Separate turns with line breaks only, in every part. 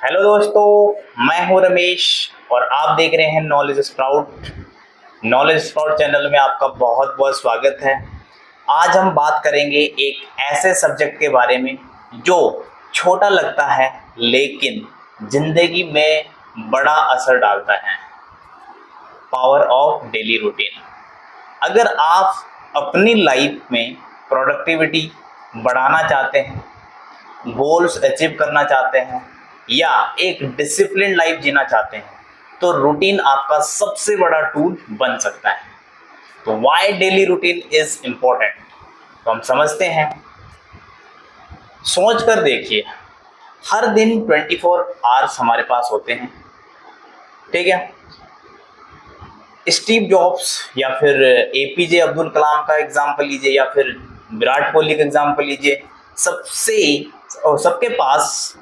Hello दोस्तों, मैं हूं रमेश और आप देख रहे हैं knowledge sprout. Knowledge sprout channel में आपका बहुत बहुत स्वागत है। आज हम बात करेंगे एक ऐसे सब्जेक्ट के बारे में जो छोटा लगता है लेकिन जिंदगी में बड़ा असर डालता है। Power of daily routine. अगर आप अपनी लाइफ में प्रोडक्टिविटी बढ़ाना चाहते हैं, गोल्स अचीव करना चाहते हैं या एक डिसिप्लिन लाइफ जीना चाहते हैं तो रूटीन आपका सबसे बड़ा टूल बन सकता है। तो why daily routine is important, तो हम समझते हैं। सोच कर देखिए, हर दिन 24 आवर्स हमारे पास होते हैं, ठीक है। स्टीव जॉब्स या फिर एपीजे अब्दुल कलाम का एग्जाम्पल लीजिए या फिर विराट कोहली का एग्जाम्पल लीजिए, सबके पास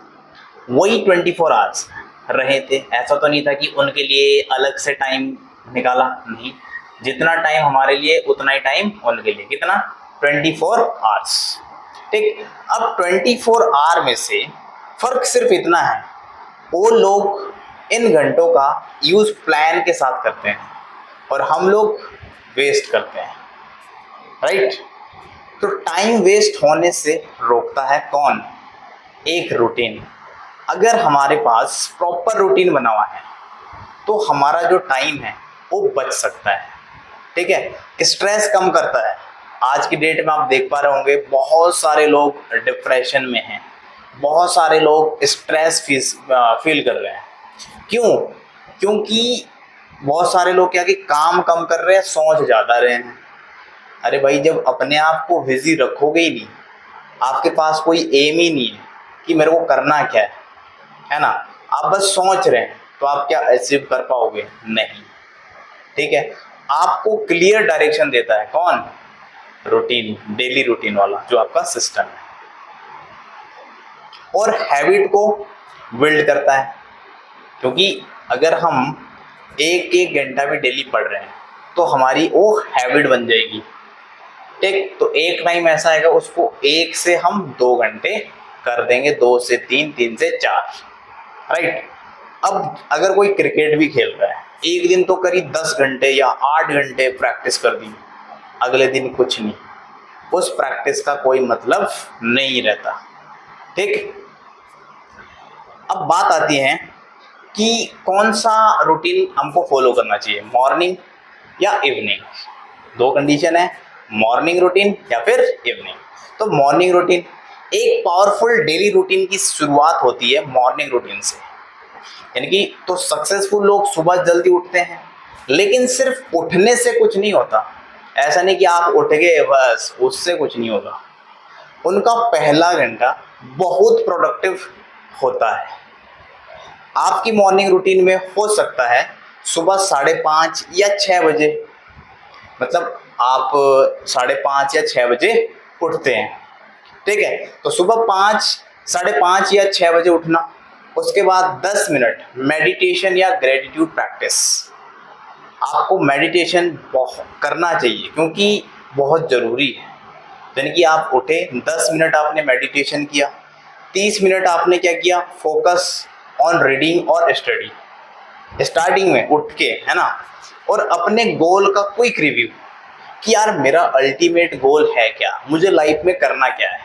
वही 24 आवर्स रहे थे। ऐसा तो नहीं था कि उनके लिए अलग से टाइम निकाला, नहीं। जितना टाइम हमारे लिए उतना ही टाइम उनके लिए, कितना 24 आवर्स, ठीक। अब 24 आवर में से फर्क सिर्फ इतना है, वो लोग इन घंटों का यूज प्लान के साथ करते हैं और हम लोग वेस्ट करते हैं, राइट। तो टाइम वेस्ट होने से रोकता है कौन? एक रूटीन। अगर हमारे पास प्रॉपर रूटीन बना हुआ है तो हमारा जो टाइम है वो बच सकता है, ठीक है। स्ट्रेस कम करता है। आज की डेट में आप देख पा रहे होंगे बहुत सारे लोग डिप्रेशन में हैं, बहुत सारे लोग स्ट्रेस फील कर रहे हैं। क्यों? क्योंकि बहुत सारे लोग क्या कि काम कम कर रहे हैं, सोच ज़्यादा रहे हैं। अरे भाई, जब अपने आप को बिजी रखोगे ही नहीं, आपके पास कोई एम ही नहीं है कि मेरे को करना क्या है ना, आप बस सोच रहे हैं, तो आप क्या अचीव कर पाओगे? नहीं, ठीक है। आपको क्लियर डायरेक्शन देता है कौन? रूटीन, डेली रूटीन वाला जो आपका सिस्टम है, और हैबिट को बिल्ड करता है। क्योंकि अगर हम एक एक घंटा भी डेली पढ़ रहे हैं तो हमारी वो हैबिट बन जाएगी, ठीक। तो एक टाइम ऐसा आएगा, उसको 1 से हम 2 घंटे कर देंगे, 2 से 3, 3 से 4, राइट। अब अगर कोई क्रिकेट भी खेल रहा है, एक दिन तो करीब 10 घंटे या 8 घंटे प्रैक्टिस कर दी, अगले दिन कुछ नहीं, उस प्रैक्टिस का कोई मतलब नहीं रहता, ठीक। अब बात आती है कि कौन सा रूटीन हमको फॉलो करना चाहिए, मॉर्निंग या इवनिंग। 2 कंडीशन है, मॉर्निंग रूटीन या फिर इवनिंग। तो मॉर्निंग रूटीन, एक पावरफुल डेली रूटीन की शुरुआत होती है मॉर्निंग रूटीन से। यानी कि तो सक्सेसफुल लोग सुबह जल्दी उठते हैं, लेकिन सिर्फ उठने से कुछ नहीं होता। ऐसा नहीं कि आप उठ गए बस, उससे कुछ नहीं होगा। उनका पहला घंटा बहुत प्रोडक्टिव होता है। आपकी मॉर्निंग रूटीन में हो सकता है सुबह 5:30 या 6 बजे, मतलब आप 5:30 या 6 बजे उठते हैं, ठीक है। तो सुबह 5, 5:30 या 6 बजे उठना, उसके बाद 10 मिनट मेडिटेशन या ग्रेटिट्यूड प्रैक्टिस। आपको मेडिटेशन करना चाहिए क्योंकि बहुत ज़रूरी है। यानी कि आप उठे, 10 मिनट आपने मेडिटेशन किया, 30 मिनट आपने क्या किया, फोकस ऑन रीडिंग और स्टडी, स्टार्टिंग में उठ के, है ना। और अपने गोल का क्विक रिव्यू कि यार मेरा अल्टीमेट गोल है क्या, मुझे लाइफ में करना क्या है,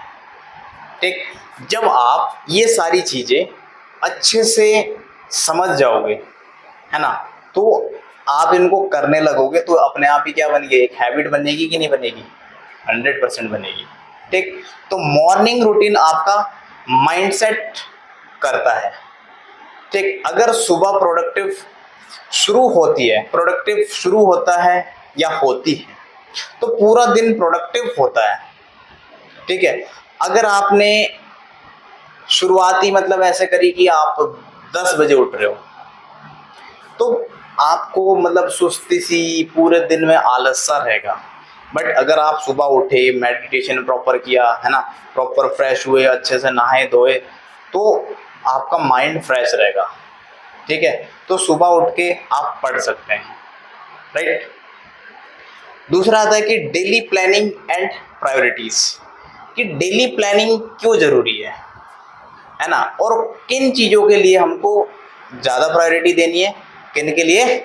ठीक। जब आप ये सारी चीज़ें अच्छे से समझ जाओगे, है ना, तो आप इनको करने लगोगे तो अपने आप ही क्या बन गई, एक हैबिट बनेगी कि नहीं बनेगी? 100% बनेगी, ठीक। तो मॉर्निंग रूटीन आपका माइंडसेट करता है, ठीक। अगर सुबह प्रोडक्टिव शुरू होता है या होती है तो पूरा दिन प्रोडक्टिव होता है, ठीक है। अगर आपने शुरुआती मतलब ऐसे करी कि आप 10 बजे उठ रहे हो तो आपको मतलब सुस्ती सी, पूरे दिन में आलस सा रहेगा। बट अगर आप सुबह उठे, मेडिटेशन प्रॉपर किया, है ना, प्रॉपर फ्रेश हुए, अच्छे से नहाए धोए, तो आपका माइंड फ्रेश रहेगा, ठीक है। तो सुबह उठ के आप पढ़ सकते हैं, राइट। दूसरा आता है कि डेली प्लानिंग एंड प्रायोरिटीज, कि डेली प्लानिंग क्यों जरूरी है। है ना, और किन चीज़ों के लिए हमको ज़्यादा प्रायोरिटी देनी है, किन के लिए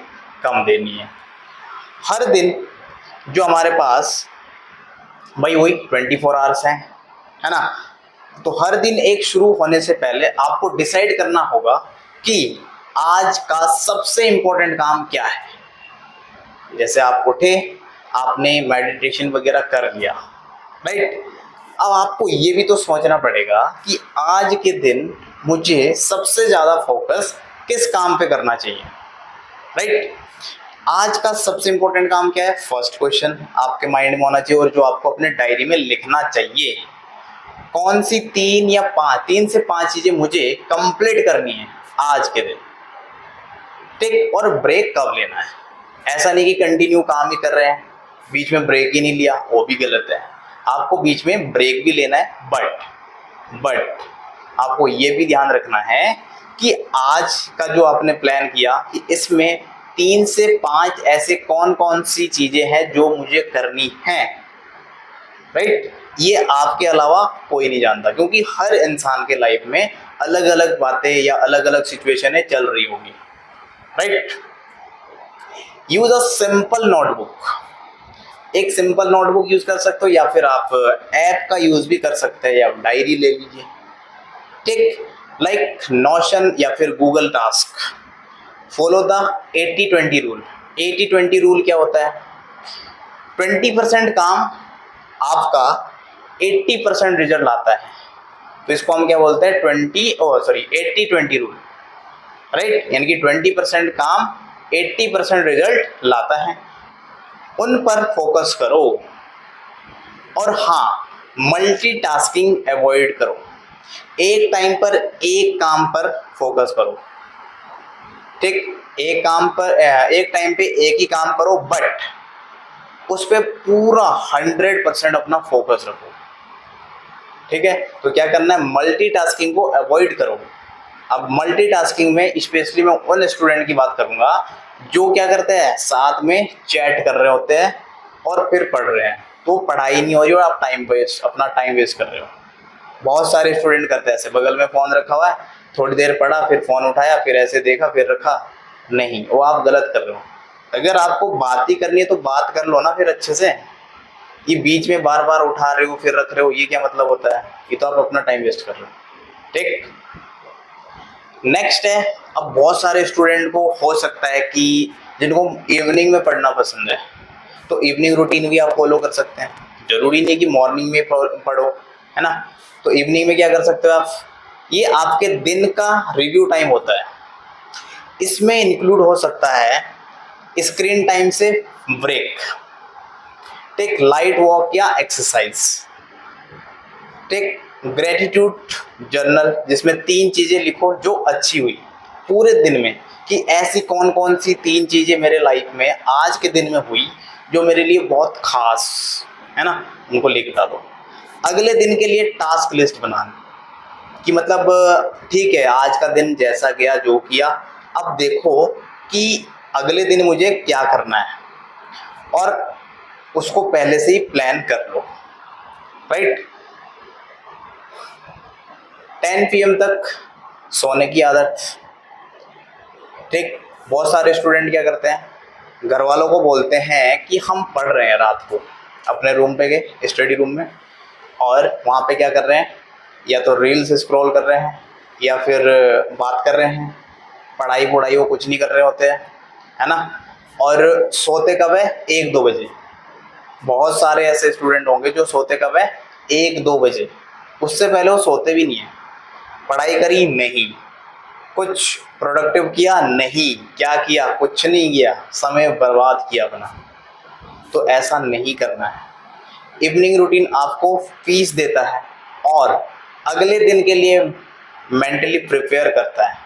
कम देनी है। हर दिन जो हमारे पास भाई वही 24 आवर्स हैं, है ना, तो हर दिन एक शुरू होने से पहले आपको डिसाइड करना होगा कि आज का सबसे इम्पोर्टेंट काम क्या है। जैसे आप उठे, आपने मेडिटेशन वगैरह कर लिया, राइट, अब आपको ये भी तो सोचना पड़ेगा कि आज के दिन मुझे सबसे ज़्यादा फोकस किस काम पे करना चाहिए, राइट। आज का सबसे इंपॉर्टेंट काम क्या है, फर्स्ट क्वेश्चन आपके माइंड में होना चाहिए और जो आपको अपने डायरी में लिखना चाहिए, कौन सी 3 से 5 चीजें मुझे कंप्लीट करनी है आज के दिन, ठीक। और ब्रेक कब लेना है, ऐसा नहीं कि कंटिन्यू काम ही कर रहे हैं, बीच में ब्रेक ही नहीं लिया, वो भी गलत है। आपको बीच में ब्रेक भी लेना है, बट आपको ये भी ध्यान रखना है कि आज का जो आपने प्लान किया कि इसमें 3 से 5 ऐसे कौन कौन सी चीजें हैं जो मुझे करनी है, राइट। ये आपके अलावा कोई नहीं जानता, क्योंकि हर इंसान के लाइफ में अलग अलग बातें या अलग अलग सिचुएशनें चल रही होगी, right. Use a simple notebook, एक सिंपल नोटबुक यूज कर सकते हो या फिर आप ऐप का यूज भी कर सकते हैं, या डायरी ले लीजिए, ठीक, लाइक नोशन या फिर Google task. Follow the 80-20 rule. 80-20 rule क्या होता है, 20% काम आपका 80% रिजल्ट लाता है, तो इसको हम क्या बोलते हैं, 80-20 रूल, राइट। यानी कि 20% काम 80% रिजल्ट लाता है, उन पर फोकस करो। और हाँ, मल्टीटास्किंग अवॉइड करो, एक टाइम पर एक काम पर फोकस करो, ठीक। एक टाइम पे एक ही काम करो, बट उस पर पूरा 100% अपना फोकस रखो, ठीक है। तो क्या करना है, मल्टीटास्किंग को अवॉइड करो। अब मल्टीटास्किंग में स्पेशली मैं उन स्टूडेंट की बात करूंगा जो क्या करते हैं, साथ में चैट कर रहे होते हैं और फिर पढ़ रहे हैं, तो पढ़ाई नहीं हो रही और आप अपना टाइम वेस्ट कर रहे हो। बहुत सारे स्टूडेंट करते हैं ऐसे, बगल में फ़ोन रखा हुआ है, थोड़ी देर पढ़ा, फिर फ़ोन उठाया, फिर ऐसे देखा, फिर रखा, नहीं, वो आप गलत कर रहे हो। अगर आपको बात ही करनी है तो बात कर लो ना फिर अच्छे से, ये बीच में बार बार उठा रहे हो फिर रख रहे हो, ये क्या मतलब होता है, ये तो आप अपना टाइम वेस्ट कर रहे हो, ठीक। नेक्स्ट है, अब बहुत सारे स्टूडेंट को हो सकता है कि जिनको इवनिंग में पढ़ना पसंद है, तो इवनिंग रूटीन भी आप फॉलो कर सकते हैं, जरूरी नहीं कि मॉर्निंग में पढ़ो, है ना। तो इवनिंग में क्या कर सकते हो आप, ये आपके दिन का रिव्यू टाइम होता है, इसमें इंक्लूड हो सकता है स्क्रीन टाइम से ब्रेक, टेक लाइट वॉक या एक्सरसाइज, टेक ग्रेटिट्यूड जर्नल, जिसमें 3 चीजें लिखो जो अच्छी हुई पूरे दिन में, कि ऐसी कौन कौन सी 3 चीजें मेरे लाइफ में आज के दिन में हुई जो मेरे लिए बहुत खास है ना, उनको लिख डालो। अगले दिन के लिए टास्क लिस्ट बनाना, कि मतलब ठीक है, आज का दिन जैसा गया जो किया, अब देखो कि अगले दिन मुझे क्या करना है, और उसको पहले से ही प्लान कर लो, राइट। 10 PM तक सोने की आदत, ठीक। बहुत सारे स्टूडेंट क्या करते हैं, घर वालों को बोलते हैं कि हम पढ़ रहे हैं, रात को अपने रूम पे गए, स्टडी रूम में, और वहाँ पे क्या कर रहे हैं, या तो रील्स स्क्रॉल कर रहे हैं या फिर बात कर रहे हैं, पढ़ाई वढ़ाई वो कुछ नहीं कर रहे होते हैं, है ना। और सोते कब है, 1-2 बजे। बहुत सारे ऐसे स्टूडेंट होंगे जो सोते कब है, 1-2 बजे, उससे पहले वो सोते भी नहीं है। पढ़ाई करी नहीं, कुछ प्रोडक्टिव किया नहीं, क्या किया, कुछ नहीं किया, समय बर्बाद किया अपना। तो ऐसा नहीं करना है। इवनिंग रूटीन आपको पीस देता है और अगले दिन के लिए मेंटली प्रिपेयर करता है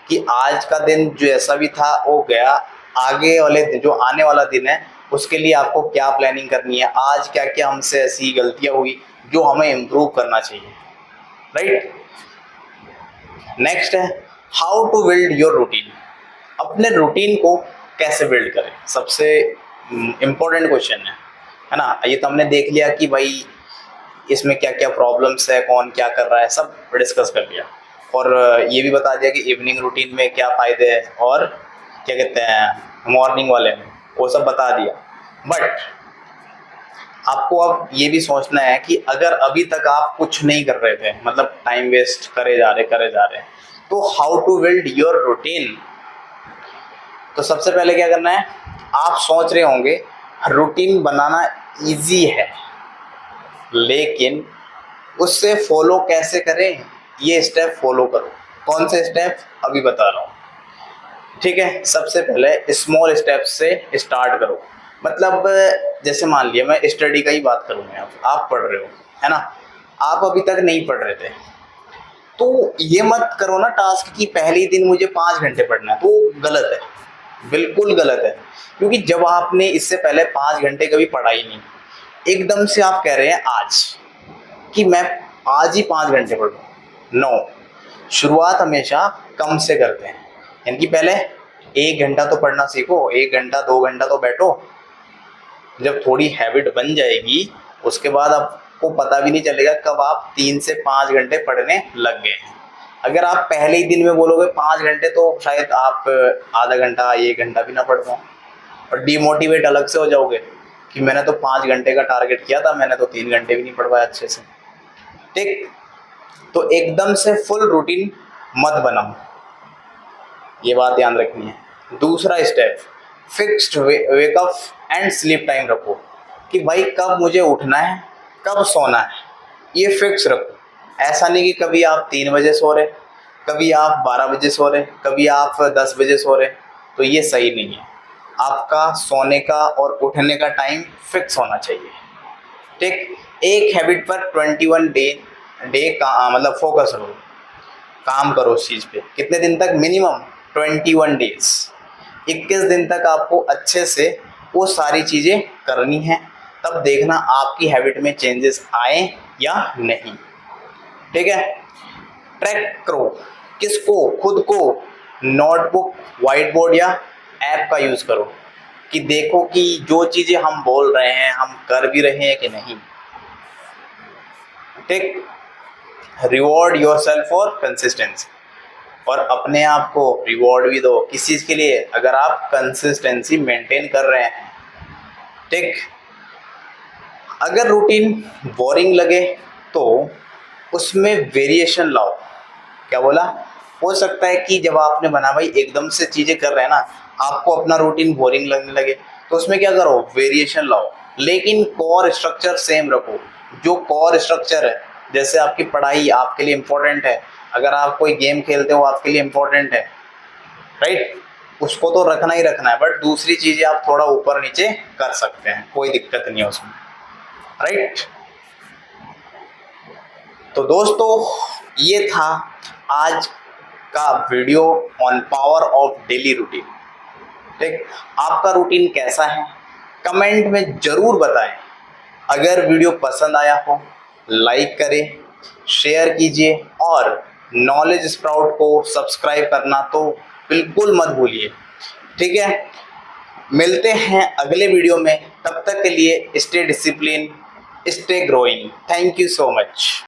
कि आज का दिन जैसा भी था वो गया, आगे वाले दिन जो आने वाला दिन है उसके लिए आपको क्या प्लानिंग करनी है, आज क्या क्या हमसे ऐसी गलतियां हुई जो हमें इम्प्रूव करना चाहिए, राइट। नेक्स्ट है how to build your routine. अपने रूटीन को कैसे बिल्ड करें, सबसे इम्पोर्टेंट क्वेश्चन है ना। ये तो हमने देख लिया कि भाई इसमें क्या क्या प्रॉब्लम्स है, कौन क्या कर रहा है, सब डिस्कस कर लिया। और ये भी बता दिया कि इवनिंग रूटीन में क्या फ़ायदे हैं और क्या कहते हैं मॉर्निंग वाले में, वो सब बता दिया। बट आपको अब ये भी सोचना है कि अगर अभी तक आप कुछ नहीं कर रहे थे, मतलब टाइम वेस्ट करे जा रहे, तो how to build your routine. तो सबसे पहले क्या करना है, आप सोच रहे होंगे रूटीन बनाना इजी है, लेकिन उससे फॉलो कैसे करें, ये स्टेप फॉलो करो। कौन से स्टेप, अभी बता रहा हूँ, ठीक है। सबसे पहले स्मॉल स्टेप से स्टार्ट करो। मतलब जैसे मान लिया मैं स्टडी का ही बात करूँ, मैं आप पढ़ रहे हो, है ना, आप अभी तक नहीं पढ़ रहे थे, तो ये मत करो ना टास्क कि पहले ही दिन मुझे 5 घंटे पढ़ना है, तो गलत है, बिल्कुल गलत है। क्योंकि जब आपने इससे पहले 5 घंटे कभी पढ़ा ही नहीं, एकदम से आप कह रहे हैं आज कि मैं आज ही 5 घंटे पढ़ूँ, नो। शुरुआत हमेशा कम से करते हैं, यानी कि पहले 1 घंटा तो पढ़ना सीखो, 1 घंटा 2 घंटा तो बैठो। जब थोड़ी हैबिट बन जाएगी, उसके बाद आपको पता भी नहीं चलेगा कब आप 3 से 5 घंटे पढ़ने लग गए हैं। अगर आप पहले ही दिन में बोलोगे 5 घंटे, तो शायद आप आधा घंटा 1 घंटा भी ना पढ़ पाओ, और डिमोटिवेट अलग से हो जाओगे कि मैंने तो 5 घंटे का टारगेट किया था, मैंने तो 3 घंटे भी नहीं पढ़ पाया अच्छे से, ठीक। तो एकदम से फुल रूटीन मत बनाओ, ये बात ध्यान रखनी है। दूसरा step, fixed wake up and sleep time रखो कि भाई कब मुझे उठना है, कब सोना है, ये फिक्स रखो। ऐसा नहीं कि कभी आप 3 बजे सो रहे, कभी आप 12 बजे सो रहे, कभी आप 10 बजे सो रहे, तो ये सही नहीं है। आपका सोने का और उठने का टाइम फिक्स होना चाहिए, ठीक। एक हैबिट पर 21 डे का मतलब फोकस करो, काम करो उस चीज़ पे। कितने दिन तक, मिनिमम 21 डेज, 21 दिन तक आपको अच्छे से वो सारी चीज़ें करनी है, तब देखना आपकी हैबिट में चेंजेस आए या नहीं, ठीक है। ट्रैक करो, किसको, खुद को। नोटबुक, वाइट बोर्ड या ऐप का यूज़ करो कि देखो कि जो चीज़ें हम बोल रहे हैं हम कर भी रहे हैं कि नहीं, ठीक। Reward your self for consistency, और अपने आप को रिवॉर्ड भी दो किस चीज़ के लिए, अगर आप कंसिस्टेंसी मेंटेन कर रहे हैं, ठीक। अगर रूटीन बोरिंग लगे तो उसमें वेरिएशन लाओ। क्या बोला, हो सकता है कि जब आपने बना भाई एकदम से चीज़ें कर रहे हैं ना, आपको अपना रूटीन बोरिंग लगने लगे, तो उसमें क्या करो, वेरिएशन लाओ, लेकिन कोर स्ट्रक्चर सेम रखो। जो कोर स्ट्रक्चर है, जैसे आपकी पढ़ाई आपके लिए इम्पोर्टेंट है, अगर आप कोई गेम खेलते हो आपके लिए इम्पोर्टेंट है, राइट, उसको तो रखना ही रखना है, बट दूसरी चीज़ें आप थोड़ा ऊपर नीचे कर सकते हैं, कोई दिक्कत नहीं है उसमें, राइट। तो दोस्तों ये था आज का video on power of daily routine, ठीक। आपका रूटीन कैसा है कमेंट में ज़रूर बताएं। अगर वीडियो पसंद आया हो लाइक करें, शेयर कीजिए, और नॉलेज स्प्राउट को सब्सक्राइब करना तो बिल्कुल मत भूलिए, ठीक है। मिलते हैं अगले वीडियो में, तब तक के लिए stay discipline, stay growing. Thank you so much.